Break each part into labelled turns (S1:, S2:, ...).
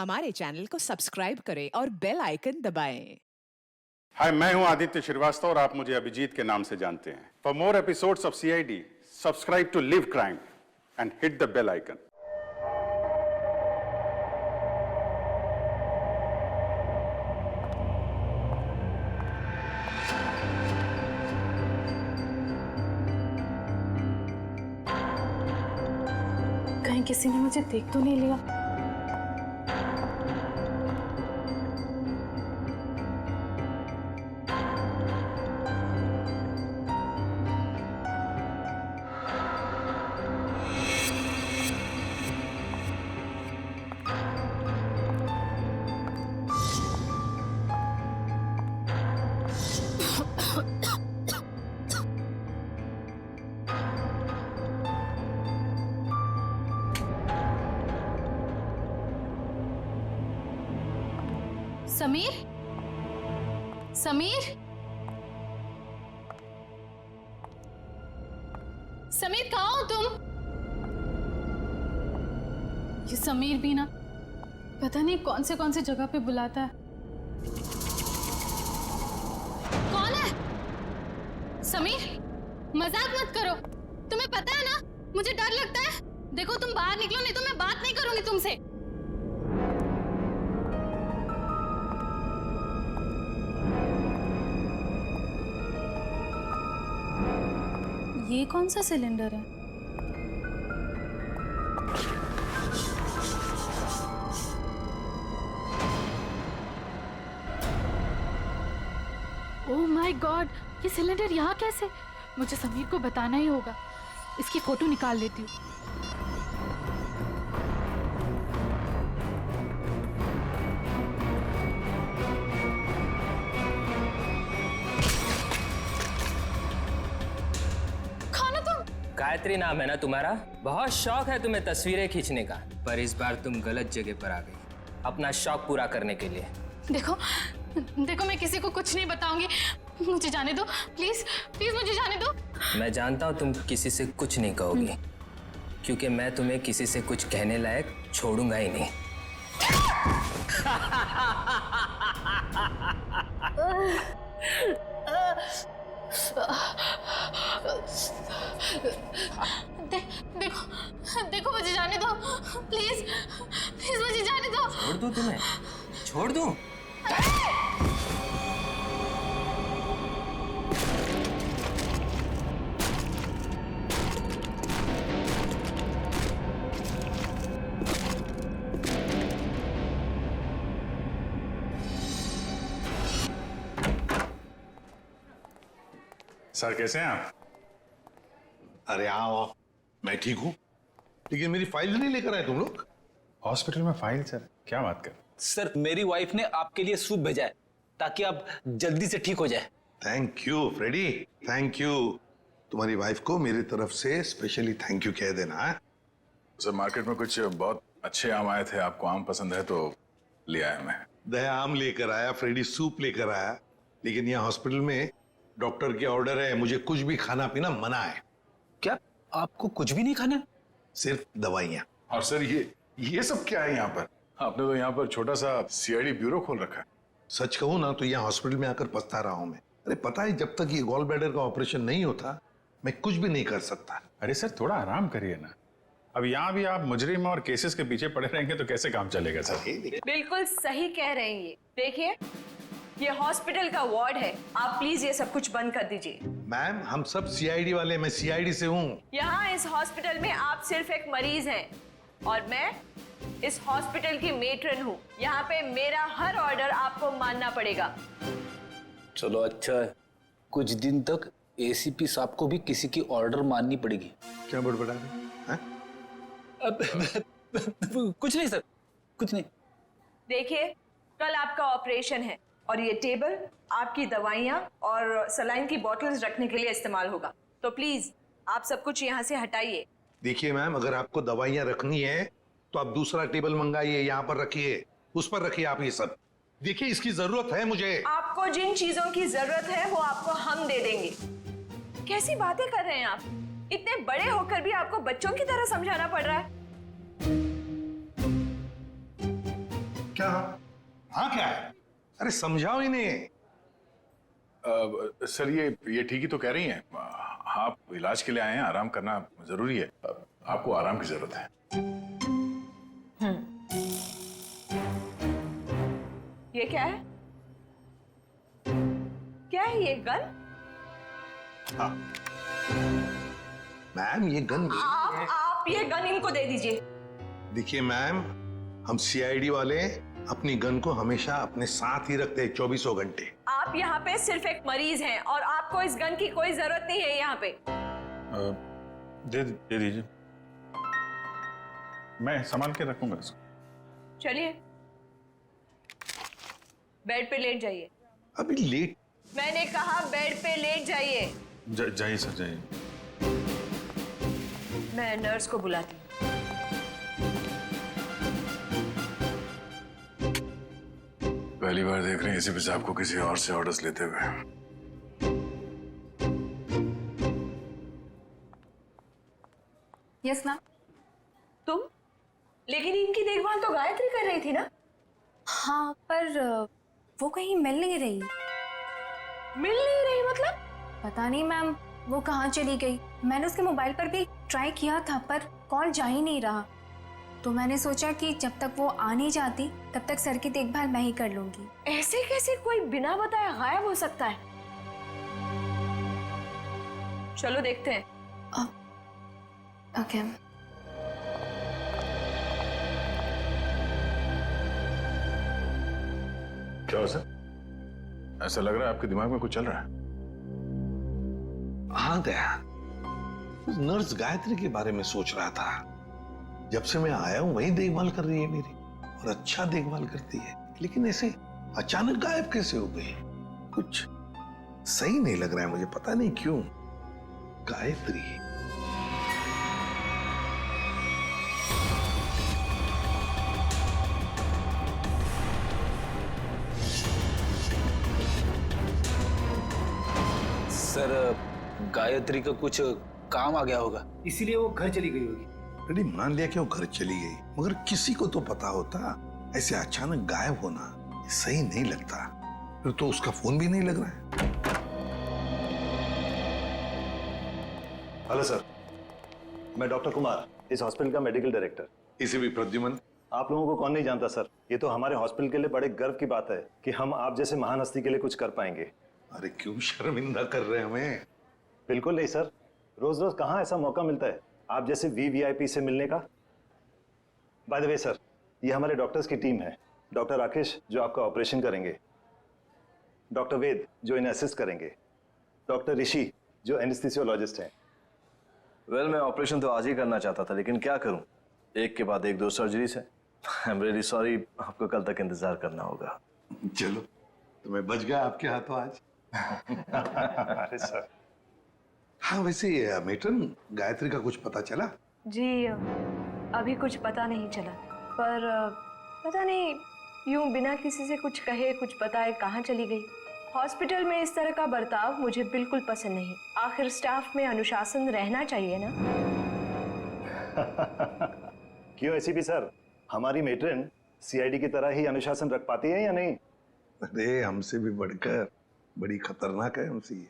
S1: हमारे चैनल को सब्सक्राइब करें और बेल आइकन दबाएं।
S2: हाय, मैं हूं आदित्य श्रीवास्तव और आप मुझे अभिजीत के नाम से जानते हैं। For more episodes of CID, subscribe to live crime and hit the bell icon.
S3: कहीं किसी ने मुझे देख तो नहीं लिया। समीर, समीर, समीर कहाँ हो तुम? ये समीर भी ना पता नहीं कौन से जगह पे बुलाता है। कौन है? समीर, मजाक मत करो। तुम्हें पता है ना मुझे डर लगता है। देखो तुम बाहर निकलो नहीं तो मैं बात नहीं करूंगी तुमसे। ये कौन सा सिलेंडर है? ओह माय गॉड, ये सिलेंडर यहाँ कैसे? मुझे समीर को बताना ही होगा। इसकी फोटो निकाल लेती हूँ।
S4: गायत्री नाम है ना तुम्हारा? बहुत शौक है तुम्हें तस्वीरें खींचने का, पर इस बार तुम गलत जगह पर आ गई अपना शौक पूरा करने के लिए।
S3: देखो देखो, मैं किसी को कुछ नहीं बताऊंगी। मुझे जाने दो प्लीज, प्लीज मुझे जाने दो।
S4: मैं जानता हूँ तुम किसी से कुछ नहीं कहोगी, क्योंकि मैं तुम्हें किसी से कुछ कहने लायक छोड़ूंगा ही नहीं।
S3: देखो देखो, मुझे जाने दो प्लीज, प्लीज मुझे जाने दो।
S4: छोड़ दूं तुम्हें? छोड़ दूं?
S2: सर, कैसे हैं आप?
S5: अरे आओ, मैं ठीक हूँ, लेकिन मेरी फाइल नहीं लेकर आए तुम लोग।
S2: हॉस्पिटल में फाइल? सर क्या बात कर।
S6: सर, मेरी वाइफ ने आपके लिए सूप भेजा है ताकि आप जल्दी से ठीक हो जाए।
S5: Thank you Freddy, thank you. तुम्हारी वाइफ को मेरी तरफ से स्पेशली थैंक यू कह देना है।
S2: सर, मार्केट में कुछ बहुत अच्छे आम आए थे, आपको आम पसंद है तो ले आया मैं।
S5: दया आम लेकर आया, फ्रेडी सूप लेकर आया, लेकिन यहाँ हॉस्पिटल में डॉक्टर के ऑर्डर है, मुझे कुछ भी खाना पीना मना है।
S6: क्या आपको कुछ भी नहीं खाना?
S5: सिर्फ दवाइयाँ।
S2: और सर ये सब क्या है यहाँ पर? आपने तो यहाँ पर छोटा सा सीआईडी ब्यूरो खोल रखा है।
S5: सच कहूँ ना तो यहाँ हॉस्पिटल में आकर पछता रहा हूँ मैं। अरे पता है, जब तक ये गॉल ब्लैडर का ऑपरेशन नहीं होता मैं कुछ भी नहीं कर सकता।
S2: अरे सर, थोड़ा आराम करिए ना। अब यहाँ भी आप मुजरिम और केसेस के पीछे पड़े रहेंगे तो कैसे काम चलेगा सर?
S7: बिल्कुल सही कह रहे हैं। ये देखिए, ये हॉस्पिटल का वार्ड है। आप प्लीज ये सब कुछ बंद कर दीजिए।
S5: मैम, हम सब सीआईडी वाले, मैं सीआईडी से हूँ।
S7: यहाँ इस हॉस्पिटल में आप सिर्फ एक मरीज हैं और मैं इस हॉस्पिटल की मेट्रन हूँ। यहाँ पे मेरा हर ऑर्डर आपको मानना पड़ेगा।
S6: चलो अच्छा है, कुछ दिन तक एसीपी साहब को भी किसी की ऑर्डर माननी पड़ेगी।
S5: क्या बड़बड़ा रहे हैं?
S6: कुछ नहीं सर, कुछ नहीं।
S7: देखिए, कल आपका ऑपरेशन है और ये टेबल आपकी दवाइयाँ और सलाइन की बॉटल्स रखने के लिए इस्तेमाल होगा। तो प्लीज आप सब कुछ यहाँ से हटाइए।
S5: देखिए मैम, अगर आपको दवाइयाँ रखनी है तो आप दूसरा टेबल मंगाइए, यहाँ पर रखिए, उस पर रखिए आप ये सब। देखिए, इसकी जरूरत है मुझे।
S7: आपको जिन चीजों की जरूरत है वो आपको हम दे देंगे। कैसी बातें कर रहे हैं आप? इतने बड़े होकर भी आपको बच्चों की तरह समझाना पड़ रहा है।
S5: क्या हाँ क्या है? अरे समझाओ इन्हें।
S8: सर ये ठीक ही तो कह रही हैं। आप इलाज के लिए आए हैं, आराम करना जरूरी है। आपको आराम की जरूरत है।
S7: ये क्या है? क्या है ये गन?
S5: हाँ मैम, ये गन
S7: आप ये गन इनको दे दीजिए।
S5: देखिए मैम, हम सीआईडी वाले अपनी गन को हमेशा अपने साथ ही रखते हैं 24 घंटे।
S7: आप यहाँ पे सिर्फ एक मरीज हैं और आपको इस गन की कोई जरूरत नहीं है यहाँ पे।
S2: दे दीजिए, मैं संभाल के रखूंगा इसको।
S7: चलिए बेड पे लेट जाइए।
S5: अभी लेट?
S7: मैंने कहा बेड पे लेट जाइए।
S2: जाइए सर, जाइए।
S7: मैं नर्स को बुलाती हूँ।
S8: पहली बार देख रहे हैं एसीपी साहब को किसी और से ऑर्डर्स लेते हुए।
S3: Yes ma'am.
S7: तुम? लेकिन इनकी देखभाल तो गायत्री कर रही थी ना?
S3: हाँ, पर वो कहीं मिल नहीं रही।
S7: मिल नहीं रही मतलब?
S3: पता नहीं मैम, वो कहाँ चली गई। मैंने उसके मोबाइल पर भी ट्राई किया था पर कॉल जा ही नहीं रहा। तो मैंने सोचा कि जब तक वो आ नहीं जाती तब तक सर की देखभाल मैं ही कर लूंगी।
S7: ऐसे कैसे कोई बिना बताए गायब हो सकता है? चलो देखते हैं।
S3: ओके।
S8: क्या हो सर? ऐसा लग रहा है आपके दिमाग में कुछ चल रहा है।
S5: हाँ दया, उस नर्स गायत्री के बारे में सोच रहा था। जब से मैं आया हूं वही देखभाल कर रही है मेरी, और अच्छा देखभाल करती है, लेकिन ऐसे अचानक गायब कैसे हो गई? कुछ सही नहीं लग रहा है मुझे, पता नहीं क्यों। गायत्री
S6: सर, गायत्री का कुछ काम आ गया होगा,
S9: इसीलिए वो घर चली गई होगी।
S5: रेडी मान लिया कि वो घर चली गई, मगर किसी को तो पता होता। ऐसे अचानक गायब होना ये सही नहीं लगता। फिर तो उसका फोन भी नहीं लग रहा है।
S10: हेलो सर, मैं डॉक्टर कुमार, इस हॉस्पिटल का मेडिकल डायरेक्टर।
S5: इसे भी प्रद्युमन।
S10: आप लोगों को कौन नहीं जानता सर, ये तो हमारे हॉस्पिटल के लिए बड़े गर्व की बात है कि हम आप जैसे महान हस्ती के लिए कुछ कर पाएंगे।
S5: अरे क्यों शर्मिंदा कर रहे हैं हमें?
S10: बिल्कुल नहीं सर, रोज रोज कहाँ ऐसा मौका मिलता है आप जैसे वीवीआईपी से मिलने का। बाय द वे सर, ये हमारे डॉक्टर्स की टीम है। डॉक्टर राकेश जो आपका ऑपरेशन करेंगे, डॉक्टर वेद जो इन्हें असिस्ट करेंगे, डॉक्टर ऋषि जो एनेस्थीसियोलॉजिस्ट हैं।
S11: वेल, मैं ऑपरेशन तो आज ही करना चाहता था, लेकिन क्या करूं, एक के बाद एक 2 सर्जरीज है। आई एम रियली सॉरी, आपको कल तक इंतजार करना होगा।
S5: चलो, तो मैं बच गया आपके हाथों आज।
S10: अरे सर।
S5: हाँ वैसे मेटन, गायत्री का कुछ पता चला?
S7: जी अभी कुछ पता नहीं चला, पर पता नहीं यूं बिना किसी से कुछ कहे कुछ बताए कहाँ चली गई। हॉस्पिटल में इस तरह का बर्ताव मुझे बिल्कुल पसंद नहीं। आखिर स्टाफ में अनुशासन रहना चाहिए ना।
S10: क्यों एसीपी सर, हमारी मेट्रन सीआईडी की तरह ही अनुशासन रख पाती है या नहीं?
S5: अरे हमसे भी बढ़कर बड़ी खतरनाक है हमसे ये।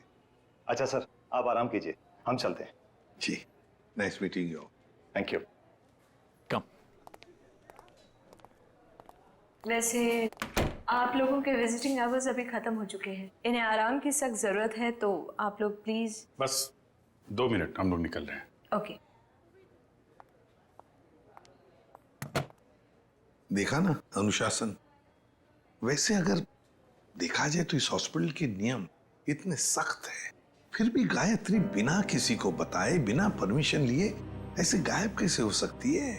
S10: अच्छा सर, आप आराम कीजिए, हम चलते हैं।
S5: जी, nice meeting you.
S10: Thank you.
S7: वैसे आप लोगों के विजिटिंग आवर्स अभी खत्म हो चुके हैं, इन्हें आराम की सख्त जरूरत है, तो आप लोग प्लीज।
S2: बस 2 मिनट, हम लोग निकल रहे हैं।
S7: ओके।
S5: देखा ना अनुशासन। वैसे अगर देखा जाए तो इस हॉस्पिटल के नियम इतने सख्त हैं, फिर भी गायत्री बिना किसी को बताए, बिना परमिशन लिए ऐसे गायब कैसे हो सकती है?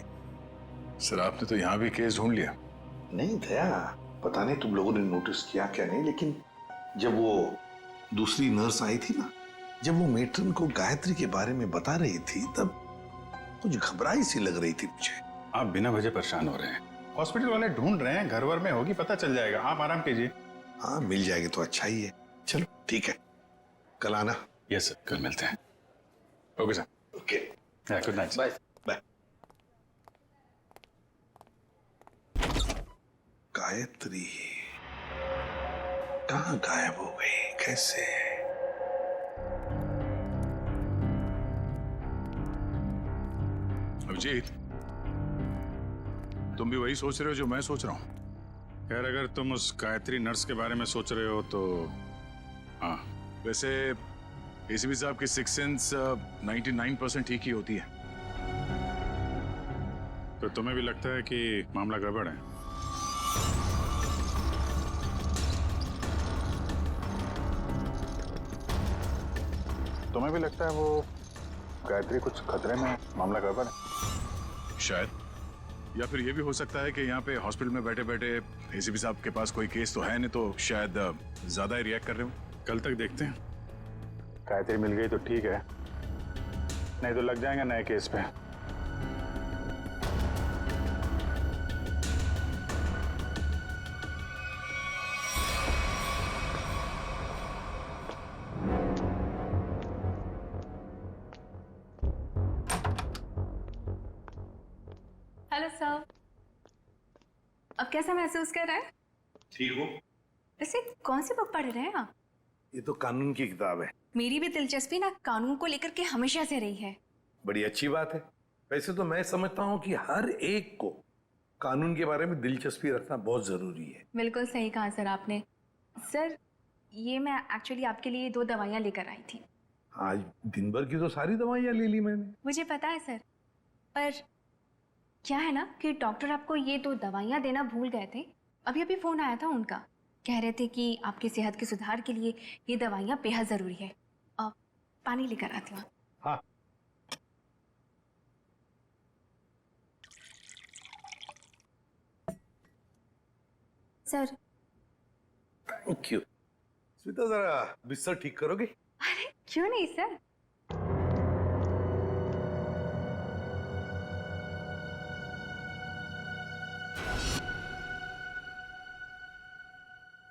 S8: सर, आपने तो यहाँ भी केस ढूंढ लिया।
S5: नहीं दया, पता नहीं तुम लोगों ने नोटिस किया क्या नहीं, लेकिन जब वो दूसरी नर्स आई थी ना, जब वो मेट्रन को गायत्री के बारे में बता रही थी, तब कुछ घबराई सी लग रही थी मुझे।
S2: आप बिना वजह परेशान हो रहे हैं। हॉस्पिटल वाले ढूंढ रहे हैं, घर वर में होगी, पता चल जाएगा। आप आराम कीजिए।
S5: हाँ मिल जाएगी तो अच्छा ही है। चलो ठीक है, कल आना।
S2: यस सर, कल मिलते हैं। Okay sir.
S5: Okay,
S2: good night.
S5: Bye. Gayatri कहाँ गायब हो गई, कैसे?
S8: अभिजीत, तुम भी वही सोच रहे हो जो मैं सोच रहा हूँ?
S2: खैर, अगर तुम उस गायत्री नर्स के बारे में सोच रहे हो तो हाँ।
S8: वैसे एसीपी साहब की सिक्स सेंस 99% ठीक ही होती है।
S2: तो तुम्हें भी लगता है कि मामला गड़बड़ है? तुम्हें भी लगता है वो गायत्री कुछ खतरे में, मामला गड़बड़ है?
S8: शायद, या फिर ये भी हो सकता है कि यहाँ पे हॉस्पिटल में बैठे बैठे एसीपी साहब के पास कोई केस तो है नहीं, तो शायद ज्यादा ही रिएक्ट कर रहे हो।
S2: कल तक देखते हैं। गायत्री मिल गई तो ठीक है, नहीं तो लग जाएंगे नए केस पे।
S3: हेलो सर, अब कैसा महसूस कर रहे हैं?
S5: ठीक हो?
S3: वैसे कौन सी बुक पढ़ रहे हैं आप?
S5: ये तो कानून की किताब है।
S3: मेरी भी दिलचस्पी ना कानून को लेकर के हमेशा से रही है।
S5: बड़ी अच्छी बात है। वैसे तो मैं समझता हूँ कि हर एक को कानून के बारे में दिलचस्पी रखना बहुत जरूरी है।
S3: बिल्कुल सही कहा सर आपने। सर, ये मैं एक्चुअली आपके लिए 2 दवाइयाँ लेकर आई थी।
S5: आज दिन भर की तो सारी दवाइयाँ ले ली मैंने।
S3: मुझे पता है सर, पर क्या है ना कि डॉक्टर आपको ये 2 दवाइयाँ देना भूल गए थे। अभी अभी फोन आया था उनका, कह रहे थे कि आपकी सेहत के सुधार के लिए ये दवाइयाँ बेहद जरूरी है। अब पानी लेकर आती हूँ।
S5: हाँ।
S3: सर।
S5: Thank you. स्मिता, जरा बिस्तर ठीक करोगे?
S3: अरे क्यों नहीं सर।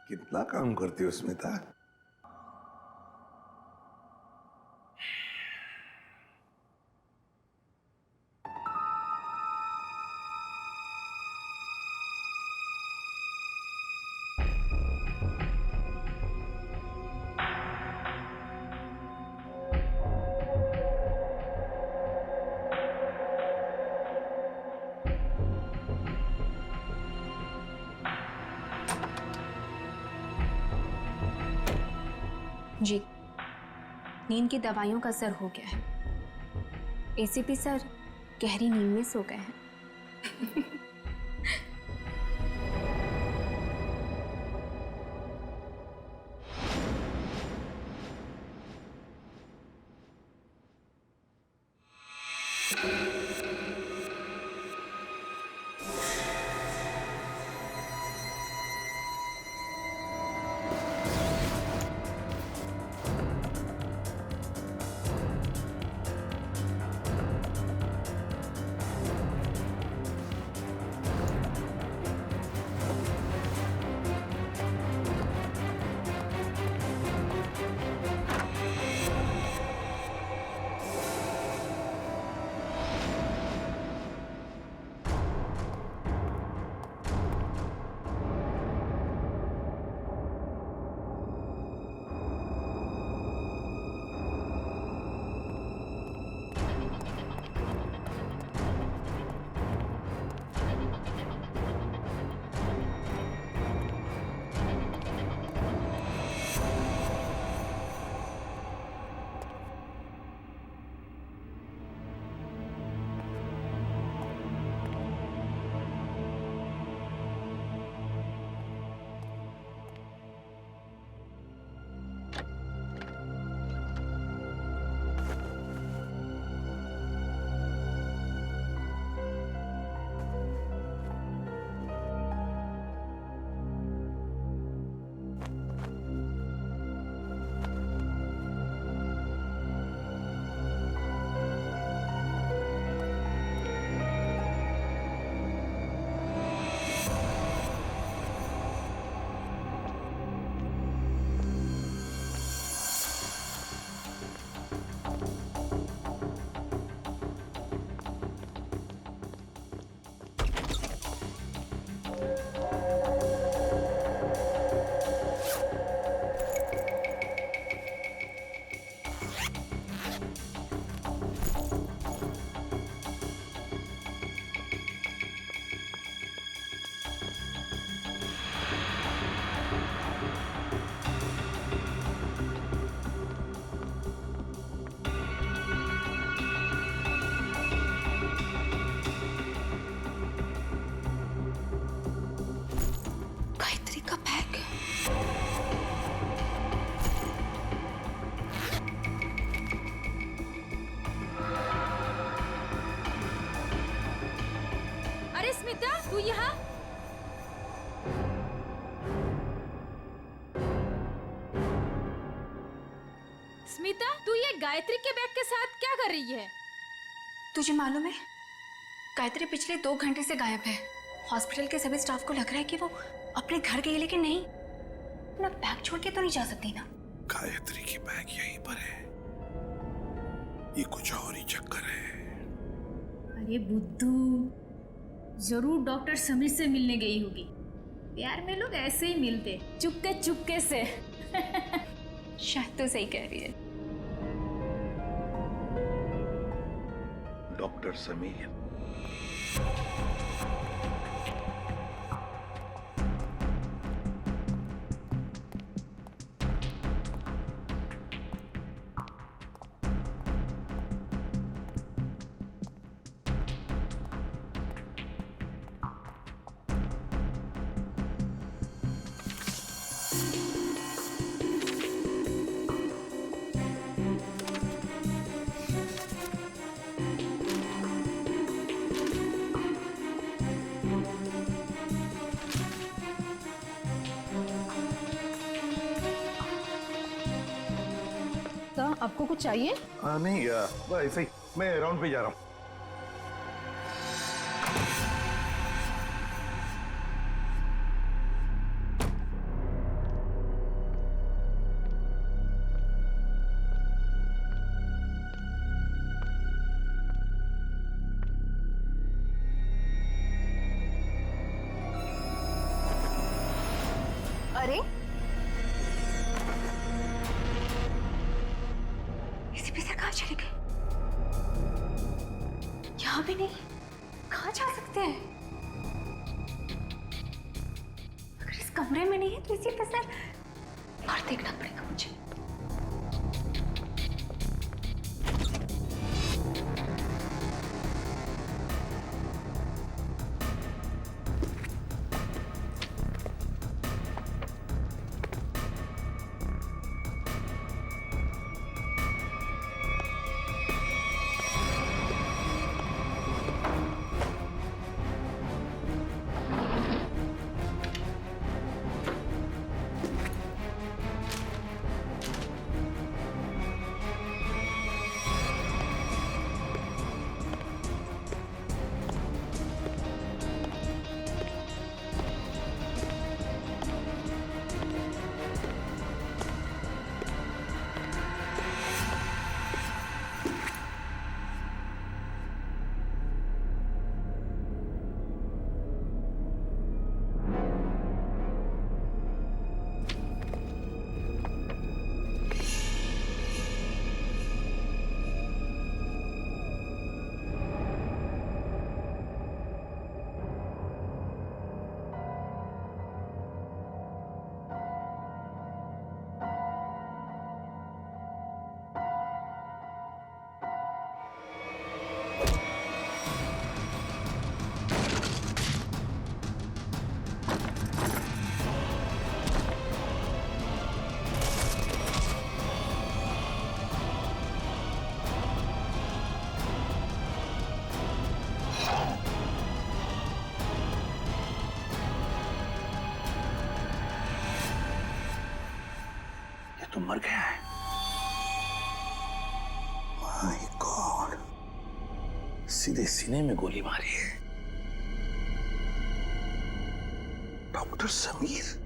S5: कितना काम करती हो स्मिता?
S3: जी, नींद की दवाइयों का असर हो गया है। एसीपी सर गहरी नींद में सो गए हैं।
S12: स्मिता, तू ये गायत्री के बैग के साथ क्या कर रही है?
S3: तुझे मालूम है, गायत्री पिछले 2 घंटे से गायब है। हॉस्पिटल के सभी स्टाफ को लग रहा है कि वो अपने घर गई, लेकिन नहीं, अपना बैग छोड़ के तो नहीं जा सकती ना।
S5: गायत्री की बैग यहीं पर है, ये कुछ और ही चक्कर है।
S12: अरे बुद्धू, जरूर डॉक्टर समीर से मिलने गई होगी। प्यार में लोग ऐसे ही मिलते, चुपके चुपके से।
S3: शायद तो सही कह रही है।
S5: डॉक्टर समीर,
S12: आपको कुछ चाहिए?
S5: नहीं, ऐसे ही मैं राउंड पे जा रहा हूँ।
S3: अरे एसीपी सर कहाँ चले गए? यहाँ भी नहीं, कहाँ जा सकते हैं? अगर इस कमरे में नहीं है तो एसीपी सर बाहर देखना पड़ेगा मुझे। तो मर गया है। माय गॉड, सीधे सीने में गोली मारी है। डॉक्टर समीर,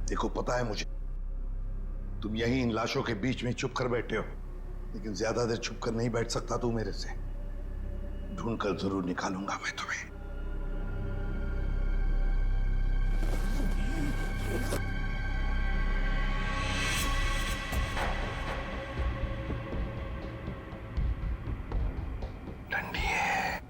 S3: देखो पता है मुझे, तुम यहीं इन लाशों के बीच में चुप कर बैठे हो, लेकिन ज्यादा देर चुप कर नहीं बैठ सकता तू मेरे से।
S5: ढूंढकर जरूर निकालूंगा मैं तुम्हें। ठंडी है।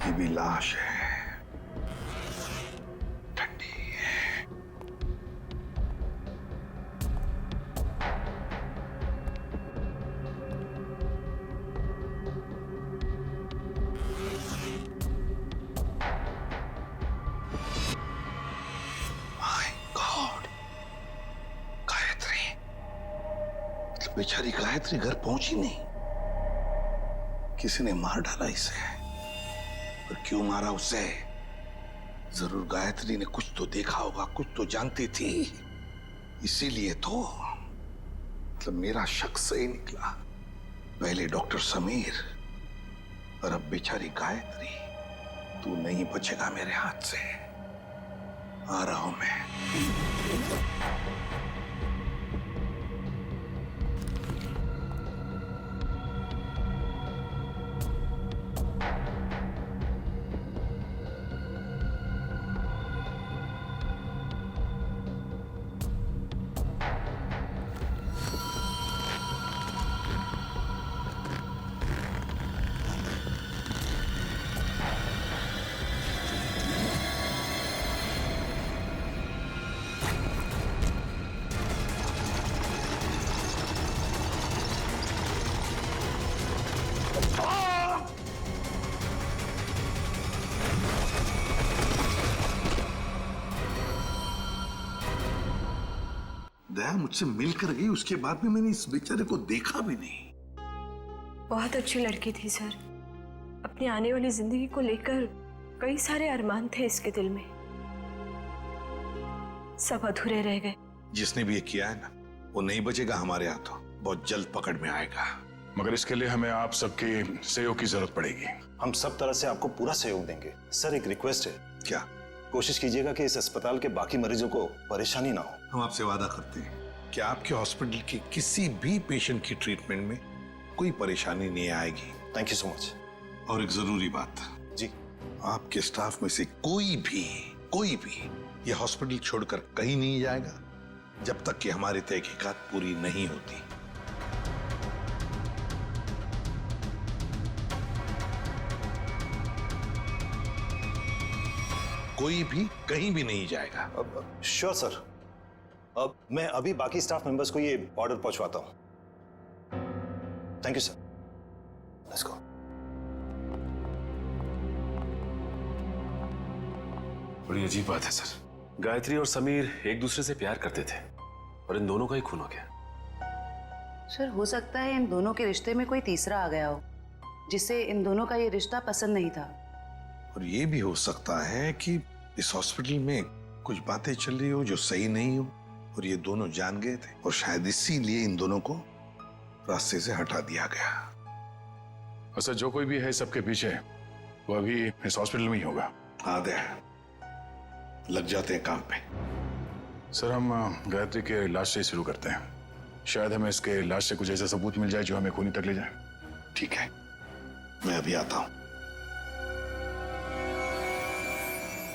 S5: ये भी लाश है, ठंडी है। माय गॉड, गायत्री, मतलब बेचारी गायत्री घर पहुंची नहीं। किसी ने मार डाला इसे। और क्यों मारा उसे? जरूर गायत्री ने कुछ तो देखा होगा, कुछ तो जानती थी, इसीलिए तो। मतलब मेरा शक सही निकला। पहले डॉक्टर समीर और अब बेचारी गायत्री। तू नहीं बचेगा मेरे हाथ से। आ रहा हूं मैं। दया मुझसे मिलकर गई, उसके बाद में मैंने इस बेचारे को देखा भी नहीं।
S7: बहुत अच्छी लड़की थी सर। अपनी आने वाली जिंदगी को लेकर कई सारे अरमान थे इसके दिल में, सब अधूरे रह गए।
S5: जिसने भी ये किया है ना, वो नहीं बचेगा हमारे हाथों। बहुत जल्द पकड़ में आएगा।
S8: मगर इसके लिए हमें आप सबके सहयोग की जरूरत पड़ेगी।
S10: हम सब तरह से आपको पूरा सहयोग देंगे। सर एक रिक्वेस्ट है।
S5: क्या?
S10: कोशिश कीजिएगा कि इस अस्पताल के बाकी मरीजों को परेशानी ना हो।
S5: हम आपसे वादा करते हैं कि आपके हॉस्पिटल के किसी भी पेशेंट की ट्रीटमेंट में कोई परेशानी नहीं आएगी।
S10: Thank you so much.
S5: और एक जरूरी बात
S10: जी,
S5: आपके स्टाफ में से कोई भी ये हॉस्पिटल छोड़कर कहीं नहीं जाएगा जब तक कि हमारी तहकीकात पूरी नहीं होती। कोई भी कहीं भी नहीं जाएगा।
S10: Sure sir. अब मैं अभी बाकी स्टाफ मेंबर्स को ये ऑर्डर पहुंचवाता हूं। Thank you sir. Let's go.
S13: बड़ी अजीब बात है सर। गायत्री और समीर एक दूसरे से प्यार करते थे और इन दोनों का ही खून हो गया।
S14: सर हो सकता है इन दोनों के रिश्ते में कोई तीसरा आ गया हो, जिससे इन दोनों का ये रिश्ता पसंद नहीं था।
S5: और ये भी हो सकता है कि इस हॉस्पिटल में कुछ बातें चल रही हो जो सही नहीं हो और ये दोनों जान गए थे और शायद इसीलिए इन दोनों को रास्ते से हटा दिया गया।
S8: और सर जो कोई भी है सबके पीछे, वो अभी इस हॉस्पिटल में ही होगा।
S5: हाँ दे, लग जाते हैं काम पे।
S8: सर हम गायत्री के लाश से शुरू करते हैं। शायद हमें इसके लाश से कुछ ऐसा सबूत मिल जाए जो हमें खूनी तक ले जाए।
S5: ठीक है, मैं अभी आता हूं।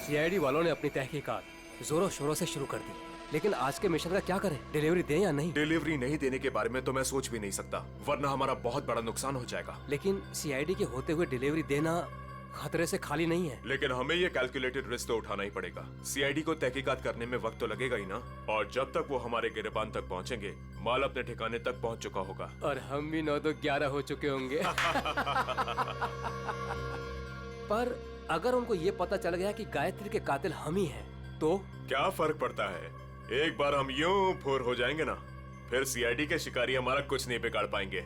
S15: सीआईडी वालों ने अपनी तहकीकात जोरों शोरों से शुरू कर दी, लेकिन आज के मिशन का क्या करें? डिलीवरी दें या नहीं?
S16: डिलीवरी नहीं देने के बारे में तो मैं सोच भी नहीं सकता, वरना हमारा बहुत बड़ा नुकसान हो जाएगा।
S15: लेकिन सीआईडी के होते हुए डिलीवरी देना खतरे से खाली नहीं है।
S16: लेकिन हमें ये कैलकुलेटेड रिस्क तो उठाना ही पड़ेगा। सीआईडी को तहकीकात करने में वक्त तो लगेगा ही ना, और जब तक वो हमारे गिरबान तक पहुंचेंगे, माल अपने ठिकाने तक पहुंच चुका होगा
S15: और हम भी 9-2-11 हो चुके होंगे। पर अगर उनको ये पता चल गया कि गायत्री के कातिल हम ही हैं, तो
S16: क्या फर्क पड़ता है? एक बार हम यूं फुर हो जाएंगे ना, फिर सीआईडी के शिकारी हमारा कुछ नहीं बिगाड़ पाएंगे।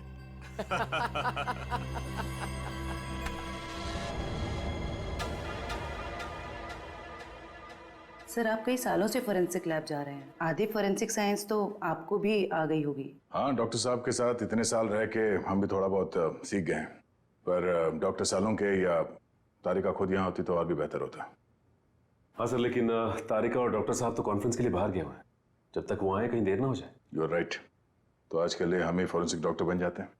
S14: सर आप कई सालों से फोरेंसिक लैब जा रहे हैं, आधी फोरेंसिक साइंस तो आपको भी आ गई होगी।
S8: हाँ, डॉक्टर साहब के साथ इतने साल रह के हम भी थोड़ा बहुत सीख गए हैं। पर डॉक्टर सालों के या तारिका खुद यहाँ होती तो और भी बेहतर होता।
S13: हाँ सर, लेकिन तारिका और डॉक्टर साहब तो कॉन्फ्रेंस के लिए बाहर गए हुए हैं। जब तक वो आए कहीं देर ना हो जाए।
S8: You are right. तो आज के लिए हम ही फॉरेंसिक डॉक्टर बन जाते हैं।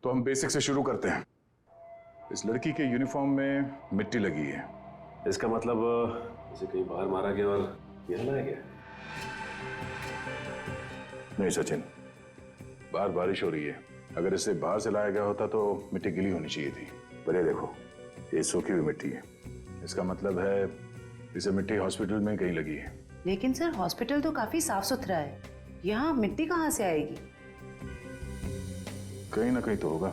S8: तो हम बेसिक से शुरू करते हैं। इस लड़की के यूनिफॉर्म में मिट्टी लगी है।
S13: इसका मतलब इसे कहीं बाहर मारा गया और यहाँ लाया गया।
S8: नहीं सचिन, बाहर बारिश हो रही है। अगर इसे बाहर से लाया गया होता तो मिट्टी गीली होनी चाहिए थी। पर ये देखो, ये सूखी हुई मिट्टी है। इसका मतलब है इसे मिट्टी हॉस्पिटल में कहीं लगी है।
S14: लेकिन सर हॉस्पिटल तो काफी साफ सुथरा है, यहाँ मिट्टी कहाँ से आएगी?
S8: कहीं ना कहीं तो होगा।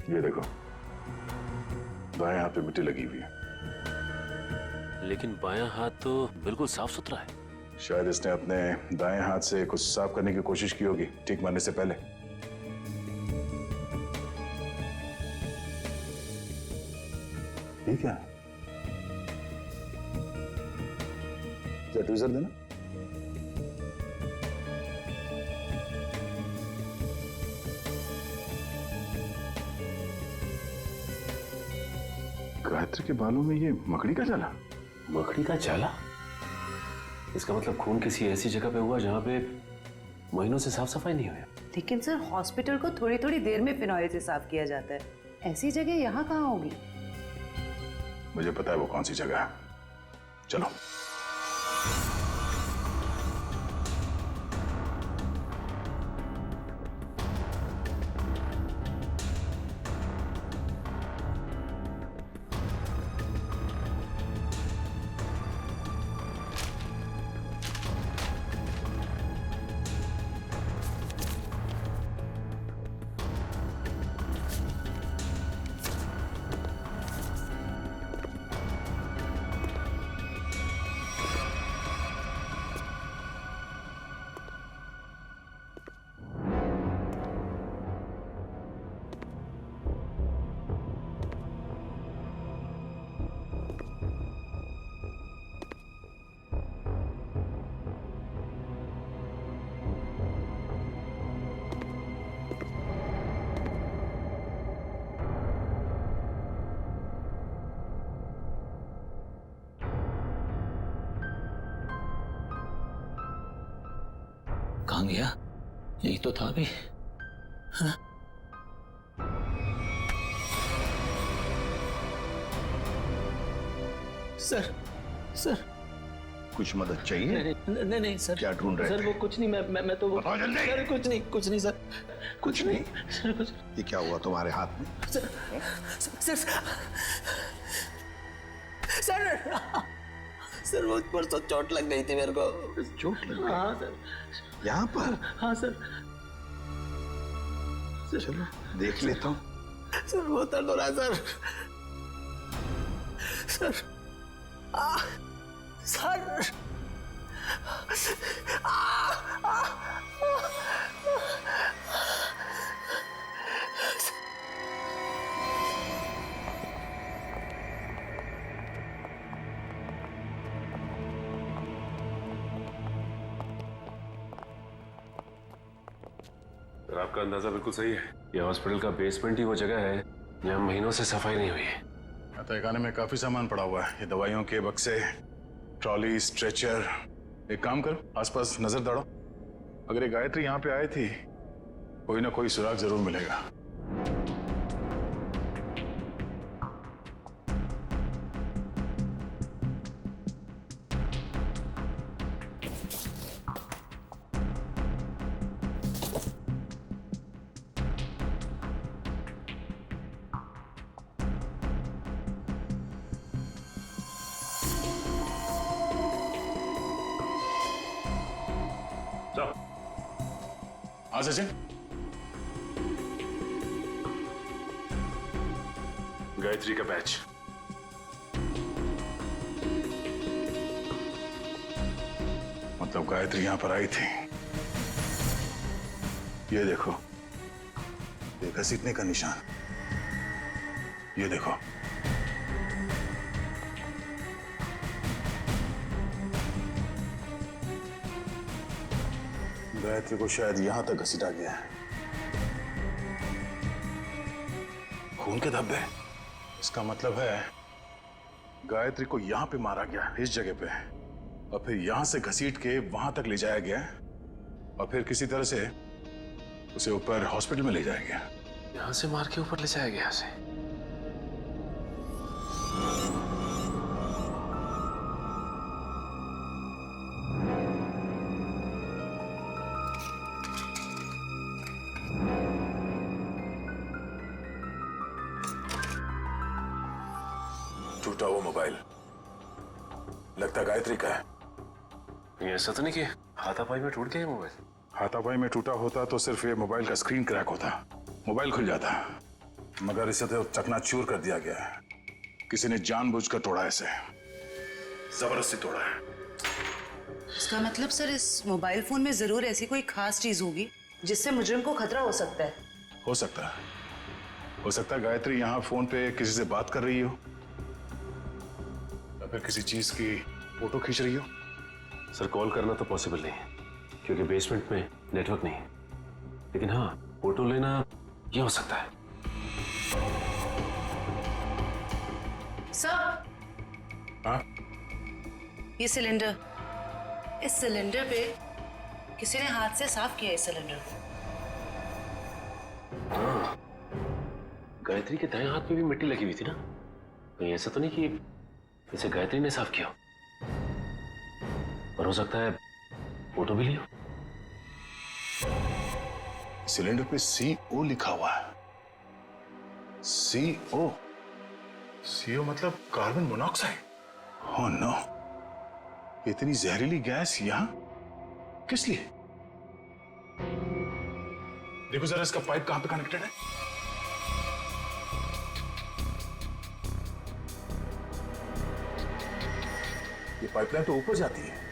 S8: ये देखो, बाएं हाथ पे मिट्टी लगी हुई है।
S13: लेकिन बायां हाथ तो बिल्कुल साफ सुथरा है।
S8: शायद इसने अपने दाएं हाथ से कुछ साफ करने की कोशिश की होगी ठीक मारने से पहले। ठीक है, ट्वीजर देना। गायत्री के बालों में ये मकड़ी का जाला।
S13: मकड़ी का जाला? इसका मतलब खून किसी ऐसी जगह पे हुआ जहाँ पे महीनों से साफ सफाई नहीं हुई।
S14: लेकिन सर हॉस्पिटल को थोड़ी थोड़ी देर में फिनॉइल से साफ किया जाता है, ऐसी जगह यहाँ कहाँ होगी?
S8: मुझे पता है वो कौन सी जगह है। चलो।
S6: कहाँ गया? यही तो था अभी। हाँ? सर, सर
S5: कुछ मदद चाहिए?
S6: नहीं नहीं सर।
S5: क्या ढूंढ रहे
S6: सर
S5: थे?
S6: वो कुछ नहीं, मैं तो
S5: बताओ जल्दी।
S6: सर कुछ नहीं सर।
S5: कुछ नहीं?
S6: सर कुछ।
S5: ये क्या हुआ तुम्हारे हाथ में?
S6: सर सर सर वो परसों चोट लग गई थी मेरे को।
S5: चोट लग गई?
S6: हाँ सर।
S5: यहाँ पर?
S6: हाँ सर।
S5: चलो देख लेता हूँ।
S6: सर बहुत दर्द हो रहा है सर। सर सर
S13: आपका अंदाजा बिल्कुल सही है। ये हॉस्पिटल का बेसमेंट ही वो जगह है जहाँ महीनों से सफाई नहीं हुई है।
S8: तहखाने में काफी सामान पड़ा हुआ है। ये दवाइयों के बक्से, ट्रॉली, स्ट्रेचर। एक काम करो, आसपास नजर दौड़ो। अगर ये गायत्री यहाँ पे आई थी, कोई ना कोई सुराग जरूर मिलेगा। हाँ सचिन, गायत्री का बैच। मतलब गायत्री यहां पर आई थी। ये देखो, ये घसीटने का निशान। ये देखो, गायत्री को शायद यहां तक घसीटा गया है। खून के धब्बे, इसका मतलब है गायत्री को यहां पे मारा गया, इस जगह पे, और फिर यहां से घसीट के वहां तक ले जाया गया, और फिर किसी तरह से उसे ऊपर हॉस्पिटल में ले जाया गया।
S13: यहां से मार के ऊपर ले जाया गया उसे।
S8: टूटा हुआ मोबाइल, लगता गायत्री का है।
S13: ये ऐसा तो नहीं कि हाथापाई में टूट गया ये मोबाइल?
S8: हाथापाई में टूटा होता तो सिर्फ ये मोबाइल का स्क्रीन क्रैक होता, मोबाइल खुल जाता, मगर इसे तो चकनाचूर कर दिया गया है। किसी ने जानबूझकर तोड़ा है इसे, जबरदस्ती तोड़ा है।
S14: इसका मतलब सर इस मोबाइल फोन में जरूर ऐसी कोई खास चीज होगी जिससे मुजरिम को खतरा हो सकता है।
S8: हो सकता है, हो सकता है गायत्री यहाँ फोन पे किसी से बात कर रही हो, या फिर किसी चीज की फोटो खींच रही हो।
S13: सर कॉल करना तो पॉसिबल नहीं है क्योंकि बेसमेंट में नेटवर्क नहीं है, लेकिन हाँ फोटो लेना ये हो सकता है।
S14: सर,
S8: हाँ?
S14: ये सिलेंडर, इस सिलेंडर पे किसी ने हाथ से साफ किया इस सिलेंडर को।
S13: हाँ, गायत्री के दाएं हाथ पे भी मिट्टी लगी हुई थी ना, कहीं ऐसा तो नहीं कि इसे गायत्री ने साफ किया, और हो सकता है फोटो भी लियो।
S8: सिलेंडर पे CO लिखा हुआ है। CO, CO मतलब कार्बन मोनोऑक्साइड। ओह नो, इतनी जहरीली गैस यहां किस लिए? देखो जरा इसका पाइप कहां पे कनेक्टेड है। ये पाइपलाइन तो ऊपर जाती है।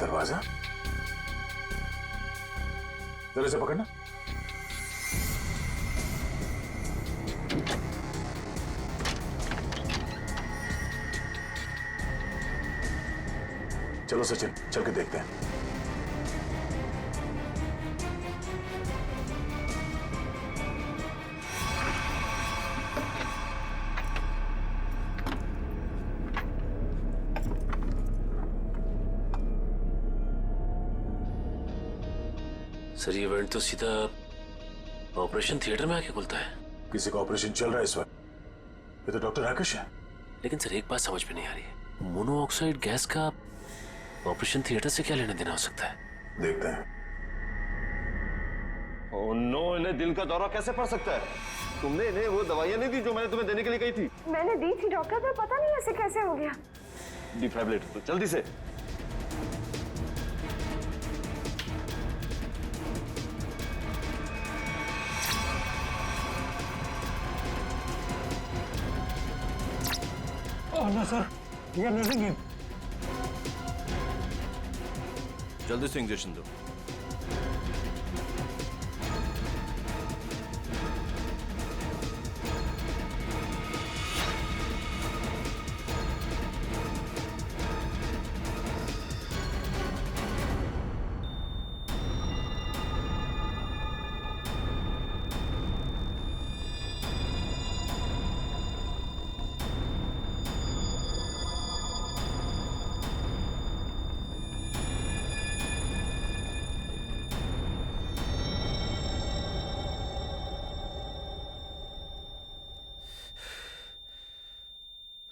S8: दरवाजा जरा से पकड़ना। चलो सचिन, चल के देखते हैं।
S13: सर ये इवेंट तो सीधा ऑपरेशन थिएटर में आके खुलता है।
S8: किसी का ऑपरेशन चल रहा है इस वक्त। ये तो डॉक्टर राकेश है।
S13: लेकिन सर एक बात समझ में नहीं आ रही है, मोनोऑक्साइड गैस का ऑपरेशन थिएटर से क्या लेना देना हो सकता है?
S8: देखते हैं।
S11: ओह नो, इन्हें दिल का दौरा कैसे पड़ सकता है? तुमने इन्हें वो दवाइयां नहीं दी जो मैंने तुम्हें देने के लिए कही थी?
S7: मैंने दी थी डॉक्टर, पर पता नहीं ऐसे कैसे हो गया।
S11: डिफाइब्रिलेटर तो जल्दी से।
S5: ना सर, ये नहीं।
S11: जल्दी से इंजेक्शन दो।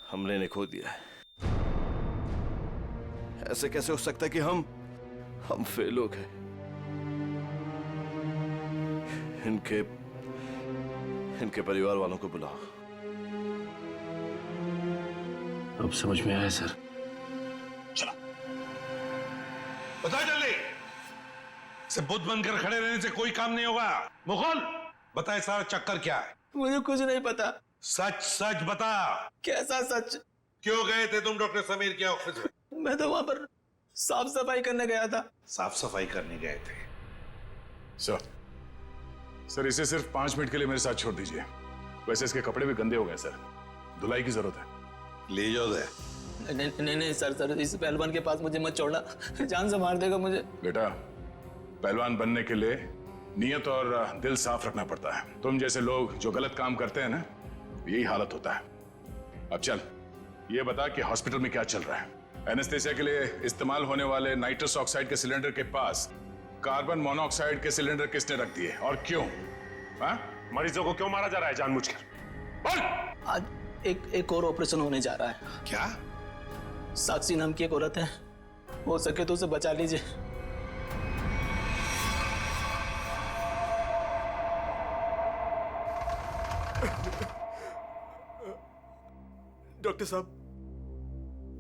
S11: हमने इन्हें खो दिया है। ऐसे कैसे हो सकता है कि हम फेल हो गए? इनके परिवार वालों को बुलाओ।
S13: अब समझ में आया सर।
S5: चलो बताओ जल्दी। से बुद्ध बनकर खड़े रहने से कोई काम नहीं होगा। मुगल बताए सारा चक्कर क्या है?
S4: मुझे कुछ नहीं पता।
S5: सच सच बता।
S4: कैसा सच?
S5: क्यों गए थे तुम डॉक्टर समीर के ऑफिस में?
S4: मैं तो वहां पर साफ सफाई करने गया था।
S5: साफ सफाई करने गए थे?
S8: सर इसे सिर्फ 5 मिनट के लिए मेरे साथ छोड़ दीजिए। वैसे इसके कपड़े भी गंदे हो गए सर, धुलाई की जरूरत है।
S5: ले जाओ दे।
S6: नहीं सर, इस पहलवान के पास मुझे मत छोड़ना, जान से मार देगा मुझे।
S8: बेटा, पहलवान बनने के लिए नियत और दिल साफ रखना पड़ता है। तुम जैसे लोग जो गलत काम करते हैं ना, यही हालत होता है। अब चल, ये बता कि हॉस्पिटल में क्या चल रहा है? एनेस्थेसिया के लिए इस्तेमाल होने वाले नाइट्रस ऑक्साइड के सिलेंडर के पास कार्बन मोनोऑक्साइड के सिलेंडर किसने रख दिए और क्यों? मरीजों को क्यों मारा जा रहा है जानबूझकर? बोल!
S6: आज एक और ऑपरेशन होने जा रहा है।
S5: क्या?
S6: साक्षी नाम की एक औरत है, हो सके तो उसे बचा लीजिए।
S16: डॉक्टर साहब,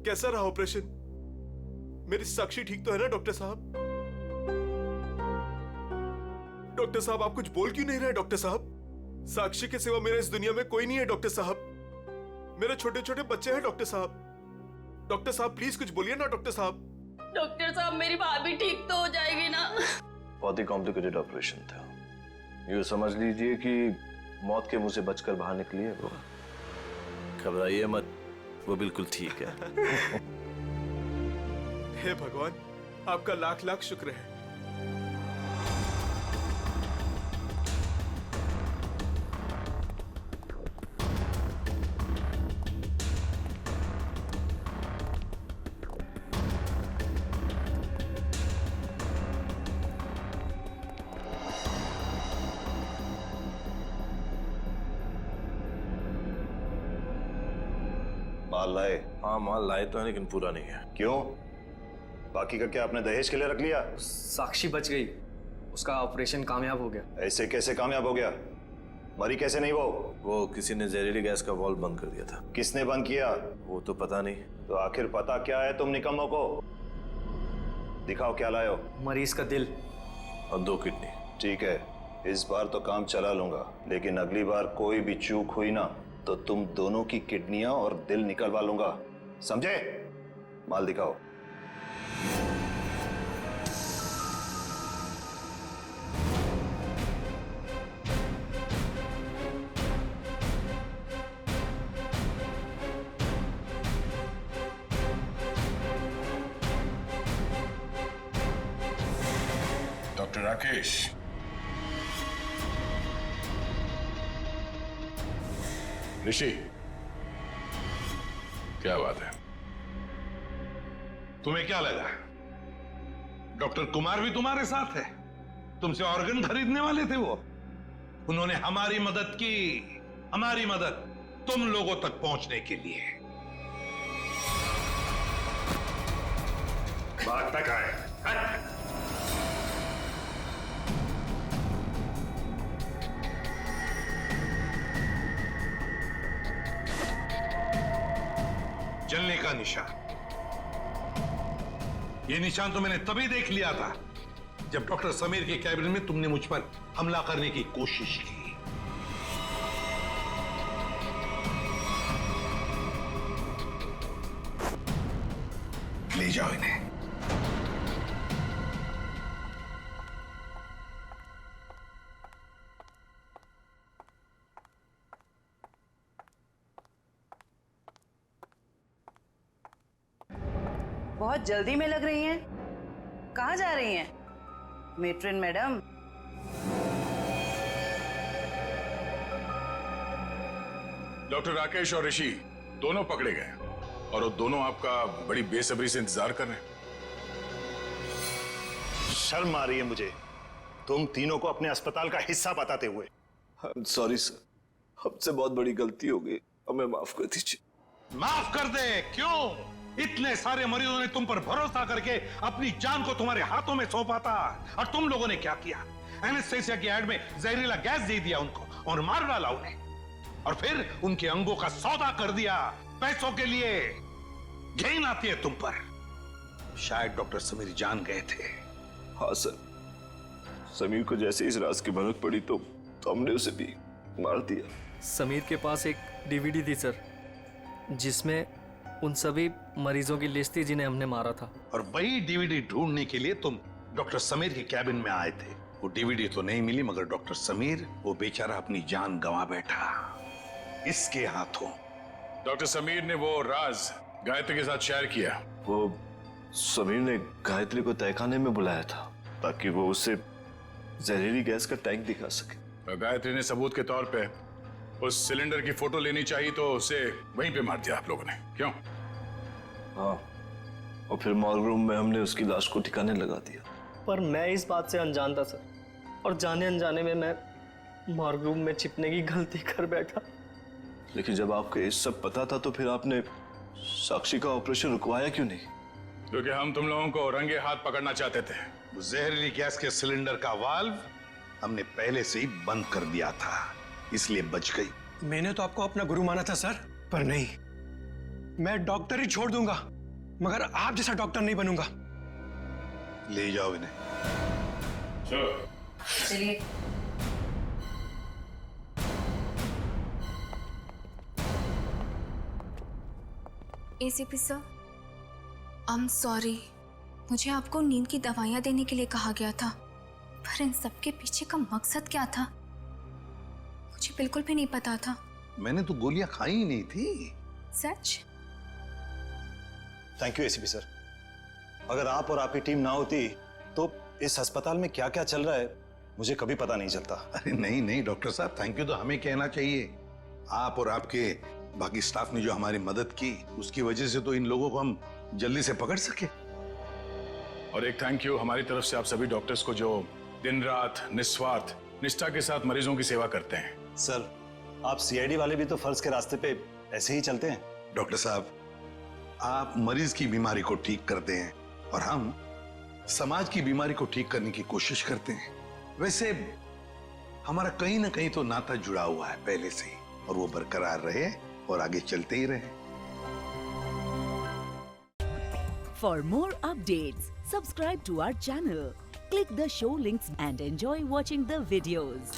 S16: कैसा रहा ऑपरेशन? मेरी साक्षी ठीक तो है ना डॉक्टर साहब? डॉक्टर साहब, आप कुछ बोल क्यों नहीं रहे डॉक्टर साहब? साक्षी के सिवा मेरे इस दुनिया में कोई नहीं है डॉक्टर साहब। मेरे छोटे छोटे बच्चे हैं डॉक्टर साहब। डॉक्टर साहब प्लीज कुछ बोलिए ना डॉक्टर साहब।
S17: डॉक्टर साहब, मेरी भाभी ठीक तो हो जाएगी ना?
S11: बहुत ही कॉम्प्लिकेटेड ऑपरेशन था। यूँ समझ लीजिए कि मौत के मुंह से बचकर बाहर निकली है वो। घबराइए मत, वो बिल्कुल ठीक है।
S16: हे भगवान, आपका लाख लाख शुक्र है।
S10: माल लाए?
S11: हाँ, माल लाए तो है लेकिन पूरा नहीं है।
S10: क्यों? बाकी का क्या आपने दहेज के लिए रख लिया?
S18: साक्षी बच गई, उसका ऑपरेशन कामयाब हो गया।
S10: ऐसे कैसे कामयाब हो गया? मरी कैसे नहीं
S11: वो किसी ने जहरीली गैस का वाल्व बंद कर दिया था।
S10: किसने बंद किया?
S11: वो तो पता नहीं।
S10: तो आखिर पता क्या है तुम निकम्मों को? दिखाओ क्या लाए हो।
S18: मरीज का दिल
S11: और 2 किडनी।
S10: ठीक है, इस बार तो काम चला लूंगा, लेकिन अगली बार कोई भी चूक हुई ना तो तुम दोनों की किडनियां और दिल निकलवा लूंगा, समझे? माल दिखाओ।
S8: डॉक्टर राकेश, ऋषि, क्या बात है?
S5: तुम्हें क्या लगा डॉक्टर कुमार भी तुम्हारे साथ है? तुमसे ऑर्गन खरीदने वाले थे वो। उन्होंने हमारी मदद की, हमारी मदद तुम लोगों तक पहुंचने के लिए।
S8: बात तक आए।
S5: जलने का निशान, ये निशान तो मैंने तभी देख लिया था जब डॉक्टर समीर के कैबिन में तुमने मुझ पर हमला करने की कोशिश की। ले जाओ इन्हें।
S14: बहुत जल्दी में लग रही हैं। कहाँ जा रही हैं मेट्रिन मैडम?
S8: डॉक्टर राकेश और ऋषि दोनों पकड़े गए और वो दोनों आपका बड़ी बेसब्री से इंतजार कर रहे हैं।
S10: शर्म आ रही है मुझे तुम तीनों को अपने अस्पताल का हिस्सा बताते हुए।
S11: सॉरी सर, हमसे बहुत बड़ी गलती हो गई, हमें माफ कर दीजिए।
S5: माफ कर दे? क्यों? इतने सारे मरीजों ने तुम पर भरोसा करके अपनी जान को तुम्हारे हाथों में सौंपा था, और तुम लोगों ने क्या किया? एनेस्थेसिया की एड में जहरीला गैस दे दिया उनको और मार डाला उन्हें, और फिर उनके अंगों का सौदा कर दिया पैसों के लिए। घिन आती है तुम पर। शायद डॉक्टर समीर जान गए थे।
S11: हाँ सर, समीर को जैसे इस राज की भनक पड़ी तो हमने उसे भी मार दिया।
S18: समीर के पास एक डीवीडी थी सर, जिसमें उन सभी मरीजों की लिस्ट थी जिन्हें हमने मारा था।
S5: और वही डीवीडी ढूंढने के लिए तुम डॉक्टर समीर के कैबिन में आए थे। वो डीवीडी तो नहीं मिली, मगर डॉक्टर समीर, वो बेचारा अपनी जान गंवा बैठा। इसके हाथों
S8: डॉक्टर समीर ने वो राज गायत्री के साथ शेयर किया।
S11: वो समीर ने गायत्री को तहखाने में बुलाया था ताकि वो उससे जहरीली गैस का टैंक दिखा सके।
S8: और गायत्री ने सबूत के तौर पे उस सिलेंडर की फोटो लेनी चाहिए तो उसे वहीं पे मार दिया आप लोगों ने, क्यों?
S11: हाँ, और फिर मॉर्ग रूम में हमने उसकी लाश को ठिकाने लगा दिया।
S18: पर मैं इस बात से अनजान था सर, और जाने अनजाने में मैं मॉर्ग रूम में छिपने की गलती कर बैठा।
S11: लेकिन जब आपको ये सब पता था तो फिर आपने साक्षी का ऑपरेशन रुकवाया क्यों नहीं?
S8: क्योंकि हम तुम लोगों को रंगे हाथ पकड़ना चाहते थे।
S5: वो जहरीली गैस के सिलेंडर का वाल्व हमने पहले से ही बंद कर दिया था, इसलिए बच गई।
S15: मैंने तो आपको अपना गुरु माना था सर, पर नहीं, मैं डॉक्टर ही छोड़ दूंगा मगर आप जैसा डॉक्टर नहीं बनूंगा।
S5: ले जाओ इन्हें।
S14: चलिए।
S3: ACP sir, I am sorry. मुझे आपको नींद की दवाइयाँ देने के लिए कहा गया था, पर इन सब के पीछे का मकसद क्या था मुझे बिल्कुल भी नहीं पता था।
S5: मैंने तो गोलियां खाई ही नहीं थी।
S3: सच?
S10: Thank you ACP sir. अगर आप और आपकी टीम ना होती तो इस अस्पताल में क्या क्या चल रहा है मुझे कभी पता नहीं चलता।
S5: अरे नहीं नहीं डॉक्टर साहब, थैंक यू तो हमें कहना चाहिए। आप और आपके बाकी स्टाफ ने जो हमारी मदद की उसकी वजह से तो इन लोगों को हम जल्दी से पकड़ सके।
S8: और एक थैंक यू हमारी तरफ से आप सभी डॉक्टर्स को जो दिन रात निस्वार्थ निष्ठा के साथ मरीजों की सेवा करते हैं।
S10: सर, आप सीआईडी वाले भी तो फर्ज के रास्ते पे ऐसे ही चलते हैं।
S5: डॉक्टर साहब, आप मरीज की बीमारी को ठीक करते हैं और हम समाज की बीमारी को ठीक करने की कोशिश करते हैं। वैसे हमारा कहीं ना कहीं तो नाता जुड़ा हुआ है पहले से ही, और वो बरकरार रहे और आगे चलते ही रहे।
S1: For more updates, subscribe to our channel, click the show links and enjoy watching the videos.